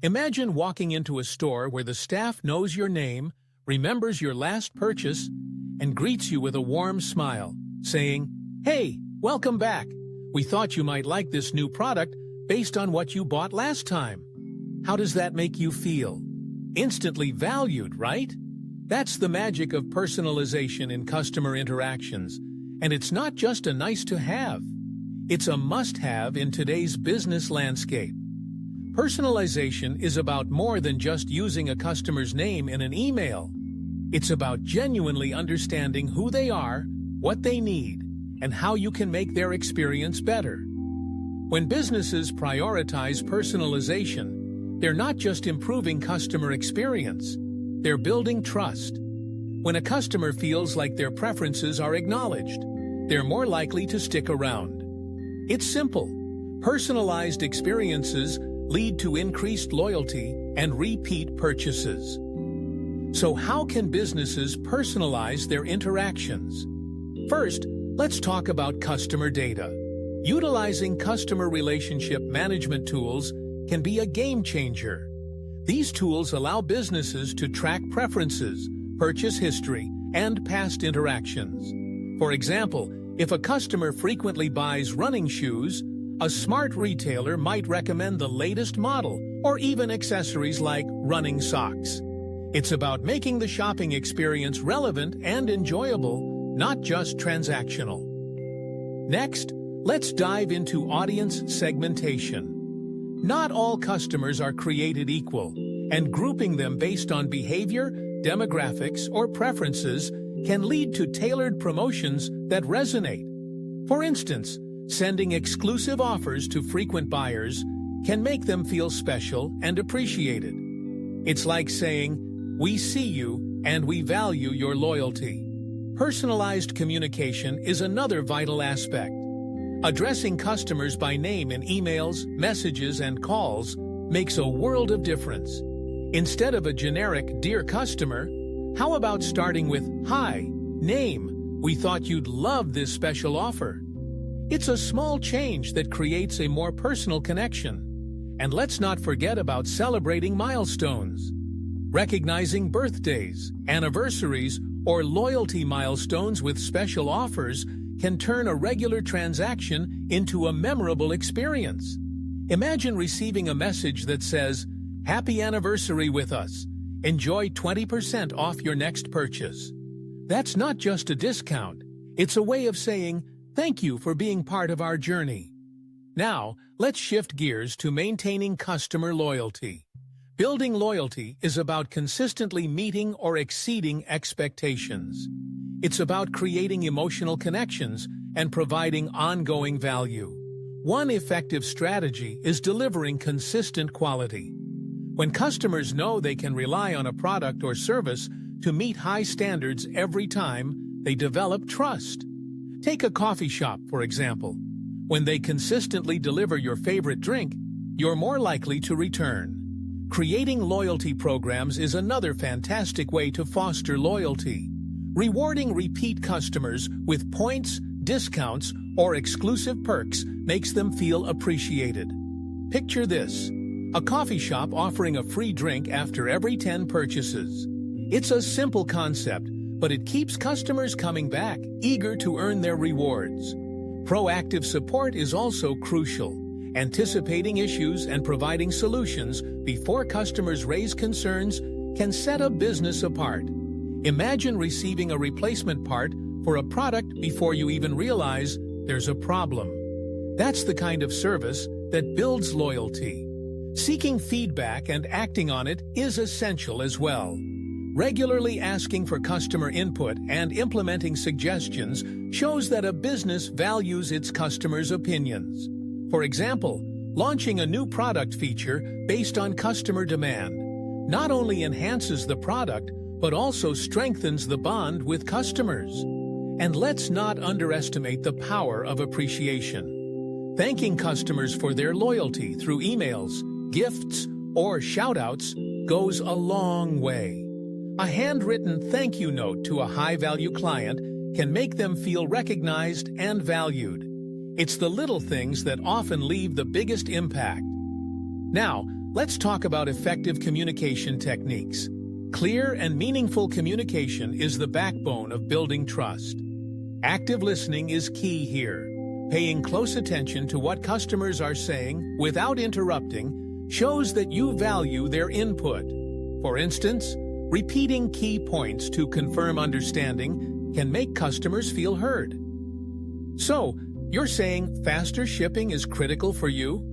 Imagine walking into a store where the staff knows your name, remembers your last purchase, and greets you with a warm smile, saying, "Hey, welcome back. We thought you might like this new product based on what you bought last time." How does that make you feel? Instantly valued, right? That's the magic of personalization in customer interactions, and it's not just a nice-to-have. It's a must-have in today's business landscape. Personalization is about more than just using a customer's name in an email. It's about genuinely understanding who they are, what they need, and how you can make their experience better. When businesses prioritize personalization, they're not just improving customer experience, they're building trust. When a customer feels like their preferences are acknowledged, they're more likely to stick around. It's simple. Personalized experiences lead to increased loyalty and repeat purchases. So how can businesses personalize their interactions? First, let's talk about customer data. Utilizing customer relationship management tools can be a game changer. These tools allow businesses to track preferences, purchase history, and past interactions. For example, if a customer frequently buys running shoes, a smart retailer might recommend the latest model or even accessories like running socks. It's about making the shopping experience relevant and enjoyable, not just transactional. Next, let's dive into audience segmentation. Not all customers are created equal, and grouping them based on behavior, demographics, or preferences can lead to tailored promotions that resonate. For instance, sending exclusive offers to frequent buyers can make them feel special and appreciated. It's like saying, "We see you and we value your loyalty." Personalized communication is another vital aspect. Addressing customers by name in emails, messages, and calls makes a world of difference. Instead of a generic "Dear customer," how about starting with, "Hi, name, we thought you'd love this special offer." It's a small change that creates a more personal connection. And let's not forget about celebrating milestones. Recognizing birthdays, anniversaries, or loyalty milestones with special offers can turn a regular transaction into a memorable experience. Imagine receiving a message that says, "Happy anniversary with us. Enjoy 20% off your next purchase." That's not just a discount. It's a way of saying, "Thank you for being part of our journey." Now, let's shift gears to maintaining customer loyalty. Building loyalty is about consistently meeting or exceeding expectations. It's about creating emotional connections and providing ongoing value. One effective strategy is delivering consistent quality. When customers know they can rely on a product or service to meet high standards every time, they develop trust. Take a coffee shop, for example. When they consistently deliver your favorite drink, you're more likely to return. Creating loyalty programs is another fantastic way to foster loyalty. Rewarding repeat customers with points, discounts, or exclusive perks makes them feel appreciated. Picture this: a coffee shop offering a free drink after every 10 purchases. It's a simple concept, but it keeps customers coming back, eager to earn their rewards. Proactive support is also crucial. Anticipating issues and providing solutions before customers raise concerns can set a business apart. Imagine receiving a replacement part for a product before you even realize there's a problem. That's the kind of service that builds loyalty. Seeking feedback and acting on it is essential as well. Regularly asking for customer input and implementing suggestions shows that a business values its customers' opinions. For example, launching a new product feature based on customer demand not only enhances the product, but also strengthens the bond with customers. And let's not underestimate the power of appreciation. Thanking customers for their loyalty through emails, gifts, or shout-outs goes a long way. A handwritten thank you note to a high-value client can make them feel recognized and valued. It's the little things that often leave the biggest impact. Now, Let's talk about effective communication techniques. Clear and meaningful communication is the backbone of building trust. Active listening is key here. Paying close attention to what customers are saying without interrupting shows that you value their input. For instance, repeating key points to confirm understanding can make customers feel heard. So, you're saying faster shipping is critical for you?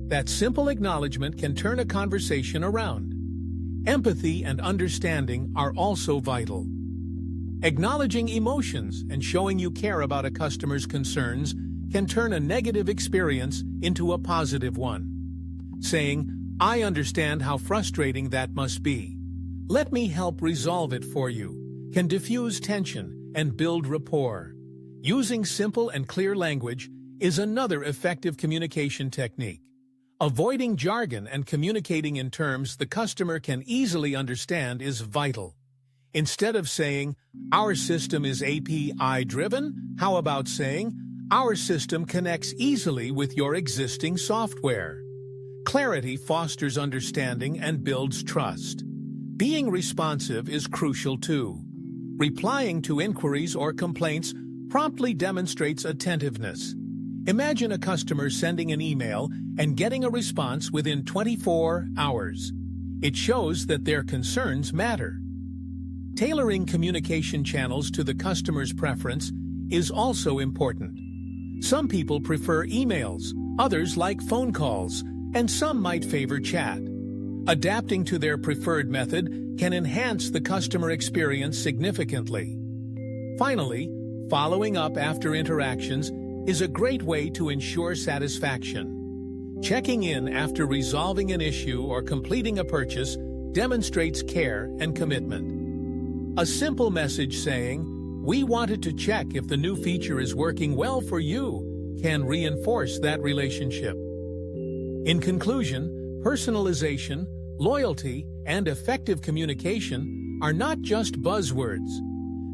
That simple acknowledgement can turn a conversation around. Empathy and understanding are also vital. Acknowledging emotions and showing you care about a customer's concerns can turn a negative experience into a positive one. Saying, "I understand how frustrating that must be. Let me help resolve it for you," can diffuse tension and build rapport. Using simple and clear language is another effective communication technique. Avoiding jargon and communicating in terms the customer can easily understand is vital. Instead of saying, "Our system is API-driven," how about saying, "Our system connects easily with your existing software." Clarity fosters understanding and builds trust. Being responsive is crucial too. Replying to inquiries or complaints promptly demonstrates attentiveness. Imagine a customer sending an email and getting a response within 24 hours. It shows that their concerns matter. Tailoring communication channels to the customer's preference is also important. Some people prefer emails, others like phone calls, and some might favor chat. Adapting to their preferred method can enhance the customer experience significantly. Finally, following up after interactions is a great way to ensure satisfaction. Checking in after resolving an issue or completing a purchase demonstrates care and commitment. A simple message saying, "We wanted to check if the new feature is working well for you," can reinforce that relationship. In conclusion, personalization, loyalty, and effective communication are not just buzzwords.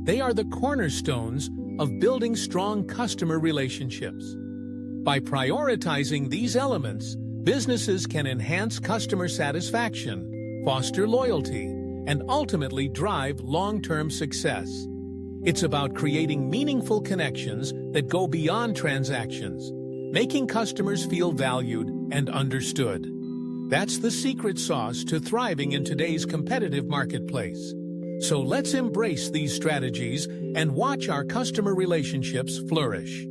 They are the cornerstones of building strong customer relationships. By prioritizing these elements, businesses can enhance customer satisfaction, foster loyalty, and ultimately drive long-term success. It's about creating meaningful connections that go beyond transactions, making customers feel valued and understood. That's the secret sauce to thriving in today's competitive marketplace. So let's embrace these strategies and watch our customer relationships flourish.